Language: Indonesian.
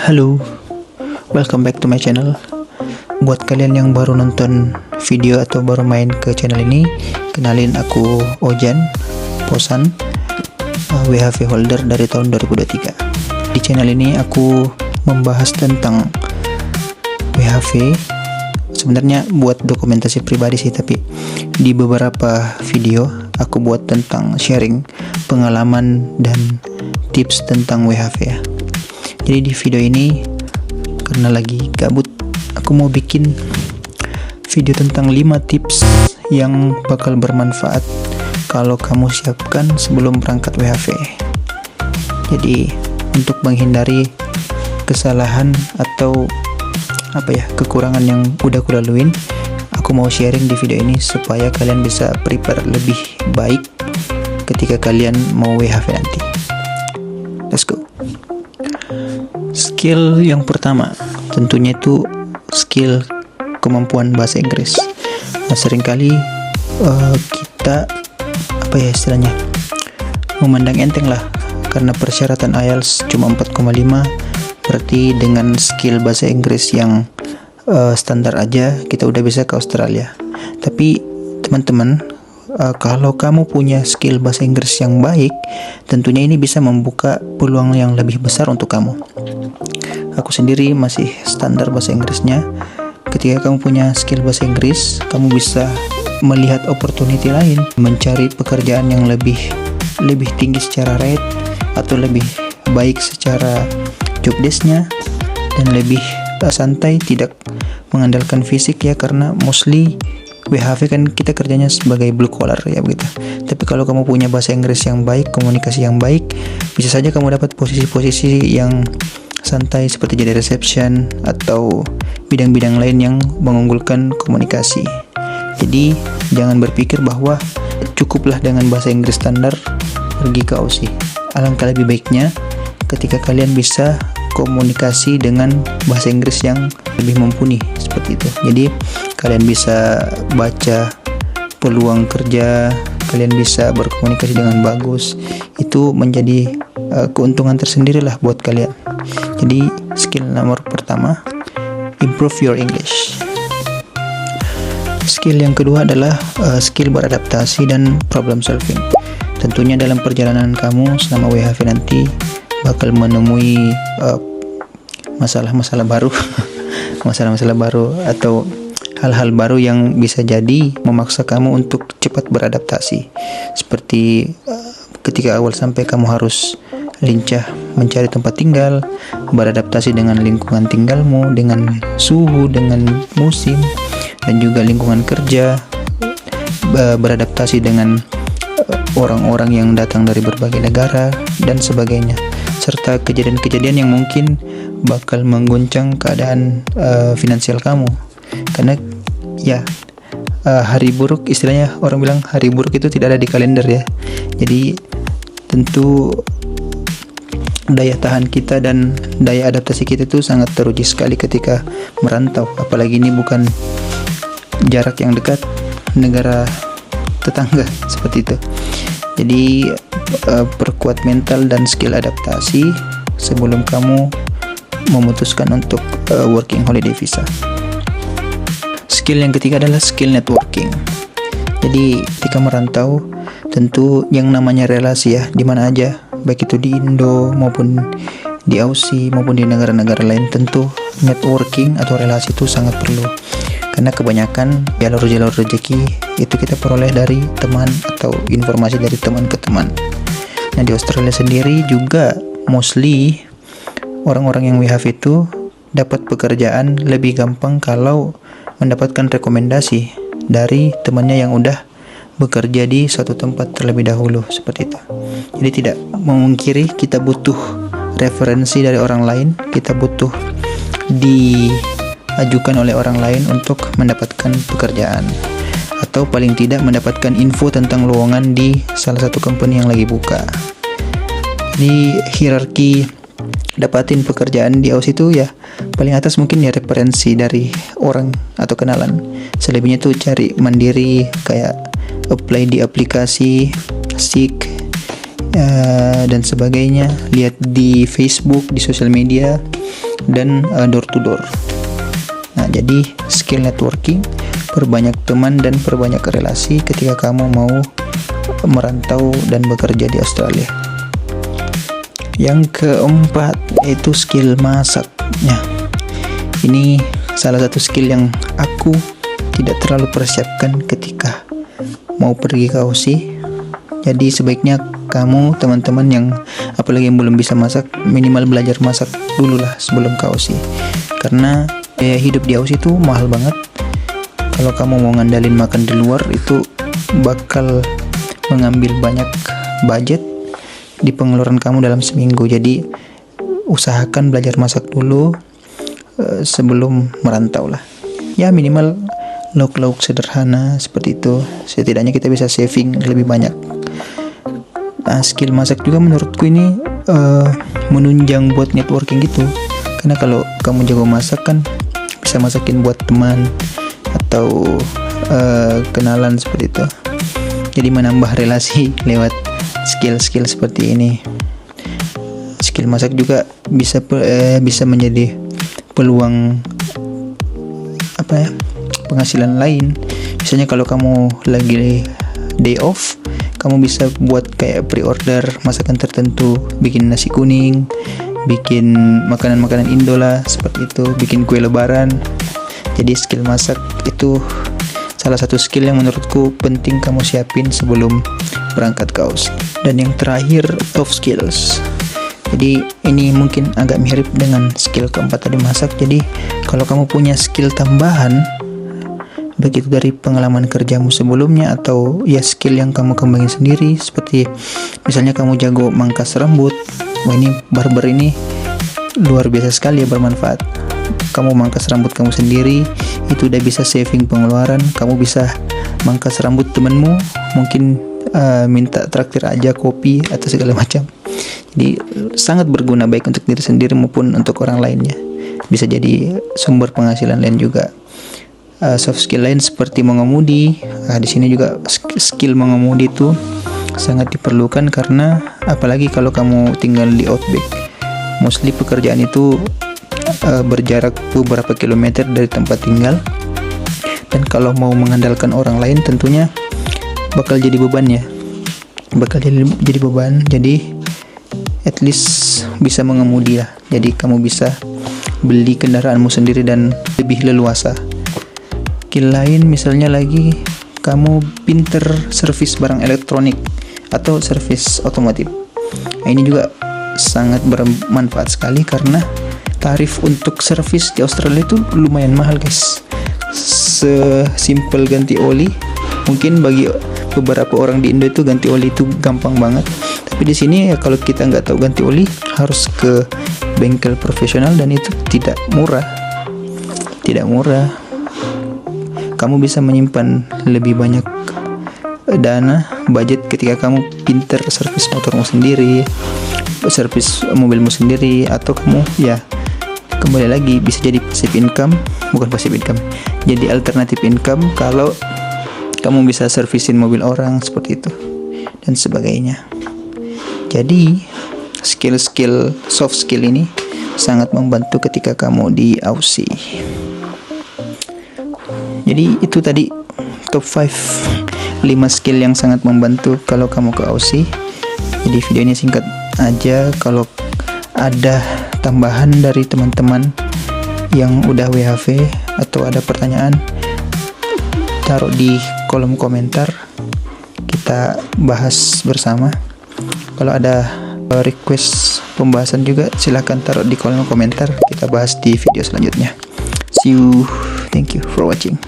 Halo, welcome back to my channel. Buat kalian yang baru nonton video atau baru main ke channel ini, kenalin aku Ojan Posan, WHV holder dari tahun 2023. Di channel ini aku membahas tentang WHV. Sebenarnya buat dokumentasi pribadi sih, tapi di beberapa video aku buat tentang sharing pengalaman dan tips tentang WHV ya. Jadi di video ini karena lagi gabut, aku mau bikin video tentang 5 tips yang bakal bermanfaat kalau kamu siapkan sebelum berangkat WHV. Jadi untuk menghindari kesalahan atau kekurangan yang udah aku laluin, aku mau sharing di video ini supaya kalian bisa prepare lebih baik ketika kalian mau WHV nanti. Let's go. Skill yang pertama tentunya itu skill kemampuan bahasa Inggris. Nah, seringkali kita istilahnya memandang enteng lah, karena persyaratan IELTS cuma 4,5, berarti dengan skill bahasa Inggris yang standar aja kita udah bisa ke Australia. Tapi teman-teman, kalau kamu punya skill bahasa Inggris yang baik, tentunya ini bisa membuka peluang yang lebih besar untuk kamu. Aku sendiri masih standar bahasa Inggrisnya. Ketika kamu punya skill bahasa Inggris, kamu bisa melihat opportunity lain, mencari pekerjaan yang lebih tinggi secara rate atau lebih baik secara job desk-nya, dan lebih santai, tidak mengandalkan fisik ya, karena mostly WHV kan kita kerjanya sebagai blue collar ya begitu. Tapi kalau kamu punya bahasa Inggris yang baik, komunikasi yang baik, bisa saja kamu dapat posisi-posisi yang santai seperti jadi reception atau bidang-bidang lain yang mengunggulkan komunikasi. Jadi jangan berpikir bahwa cukuplah dengan bahasa Inggris standar pergi ke Aussie. Alangkah lebih baiknya ketika kalian bisa komunikasi dengan bahasa Inggris yang lebih mumpuni seperti itu. Jadi kalian bisa baca peluang kerja, kalian bisa berkomunikasi dengan bagus. Itu menjadi keuntungan tersendiri lah buat kalian. Jadi skill nomor pertama, improve your English. Skill yang kedua adalah skill beradaptasi dan problem solving. Tentunya dalam perjalanan kamu selama WHV nanti bakal menemui masalah-masalah baru masalah-masalah baru atau hal-hal baru yang bisa jadi memaksa kamu untuk cepat beradaptasi. Seperti ketika awal sampai kamu harus lincah mencari tempat tinggal, beradaptasi dengan lingkungan tinggalmu, dengan suhu, dengan musim, dan juga lingkungan kerja, beradaptasi dengan orang-orang yang datang dari berbagai negara dan sebagainya, serta kejadian-kejadian yang mungkin bakal mengguncang keadaan finansial kamu. Karena ya hari buruk, istilahnya orang bilang hari buruk itu tidak ada di kalender ya. Jadi tentu daya tahan kita dan daya adaptasi kita itu sangat teruji sekali ketika merantau. Apalagi ini bukan jarak yang dekat, negara tetangga seperti itu. Jadi perkuat mental dan skill adaptasi sebelum kamu memutuskan untuk working holiday visa. Skill yang ketiga adalah skill networking. Jadi ketika merantau, tentu yang namanya relasi ya, di mana aja, baik itu di Indo maupun di Aussie maupun di negara-negara lain, tentu networking atau relasi itu sangat perlu. Karena kebanyakan jalur-jalur rezeki itu kita peroleh dari teman atau informasi dari teman ke teman. Nah, di Australia sendiri juga mostly orang-orang yang WHV itu dapat pekerjaan lebih gampang kalau mendapatkan rekomendasi dari temannya yang udah bekerja di suatu tempat terlebih dahulu seperti itu. Jadi tidak memungkiri kita butuh referensi dari orang lain, kita butuh diajukan oleh orang lain untuk mendapatkan pekerjaan, atau paling tidak mendapatkan info tentang lowongan di salah satu company yang lagi buka. Di hierarki dapatin pekerjaan di Aussie itu ya paling atas mungkin ya referensi dari orang atau kenalan. Selebihnya tuh cari mandiri, kayak apply di aplikasi Seek, dan sebagainya. Lihat di Facebook, di sosial media, dan door to door. Nah, jadi skill networking, perbanyak teman dan perbanyak relasi ketika kamu mau merantau dan bekerja di Australia. Yang keempat yaitu skill masaknya. Ini salah satu skill yang aku tidak terlalu persiapkan ketika mau pergi ke Aussie. Jadi sebaiknya kamu teman-teman yang apalagi yang belum bisa masak, minimal belajar masak dulu lah sebelum ke Aussie. Karena biaya hidup di Aussie itu mahal banget. Kalau kamu mau ngandalin makan di luar itu bakal mengambil banyak budget di pengeluaran kamu dalam seminggu. Jadi usahakan belajar masak dulu sebelum merantau lah. Ya minimal lauk-lauk sederhana seperti itu. Setidaknya kita bisa saving lebih banyak. Nah, skill masak juga menurutku ini menunjang buat networking gitu. Karena kalau kamu jago masak kan bisa masakin buat teman atau kenalan seperti itu. Jadi menambah relasi lewat skill-skill seperti ini. Skill masak juga bisa menjadi peluang penghasilan lain. Misalnya kalau kamu lagi day off, kamu bisa buat kayak pre-order masakan tertentu, bikin nasi kuning, bikin makanan-makanan Indo lah seperti itu, bikin kue lebaran. Jadi skill masak itu salah satu skill yang menurutku penting kamu siapin sebelum berangkat ke Aussie. Dan yang terakhir, soft skills. Jadi ini mungkin agak mirip dengan skill keempat tadi masak. Jadi kalau kamu punya skill tambahan, baik itu dari pengalaman kerjamu sebelumnya atau ya skill yang kamu kembangin sendiri, seperti misalnya kamu jago mangkas rambut. Wah, ini barber ini luar biasa sekali ya, bermanfaat. Kamu mangkas rambut kamu sendiri, itu udah bisa saving pengeluaran. Kamu bisa mangkas rambut temenmu, mungkin minta traktir aja kopi atau segala macam. Jadi sangat berguna baik untuk diri sendiri maupun untuk orang lainnya. Bisa jadi sumber penghasilan lain juga. Soft skill lain seperti mengemudi. Di sini juga skill mengemudi itu sangat diperlukan, karena apalagi kalau kamu tinggal di outback, mostly pekerjaan itu berjarak beberapa kilometer dari tempat tinggal, dan kalau mau mengandalkan orang lain tentunya bakal jadi beban ya, jadi beban. Jadi at least bisa mengemudi lah. Jadi kamu bisa beli kendaraanmu sendiri dan lebih leluasa. Skill lain misalnya lagi kamu pinter servis barang elektronik atau servis otomotif. Nah, ini juga sangat bermanfaat sekali karena tarif untuk servis di Australia itu lumayan mahal guys. Sesimpel ganti oli, mungkin bagi beberapa orang di Indo itu ganti oli itu gampang banget. Tapi di sini ya kalau kita nggak tahu ganti oli harus ke bengkel profesional, dan itu tidak murah. Kamu bisa menyimpan lebih banyak dana budget ketika kamu pinter servis motormu sendiri, servis mobilmu sendiri, atau kamu ya kembali lagi bisa jadi passive income, jadi alternatif income kalau kamu bisa servisin mobil orang seperti itu dan sebagainya. Jadi skill soft skill ini sangat membantu ketika kamu di Aussie. Jadi itu tadi top 5 skill yang sangat membantu kalau kamu ke Aussie. Jadi video ini singkat aja. Kalau ada tambahan dari teman-teman yang udah WHV atau ada pertanyaan, taruh di kolom komentar, kita bahas bersama. Kalau ada request pembahasan juga silahkan taruh di kolom komentar, kita bahas di video selanjutnya. See you, thank you for watching.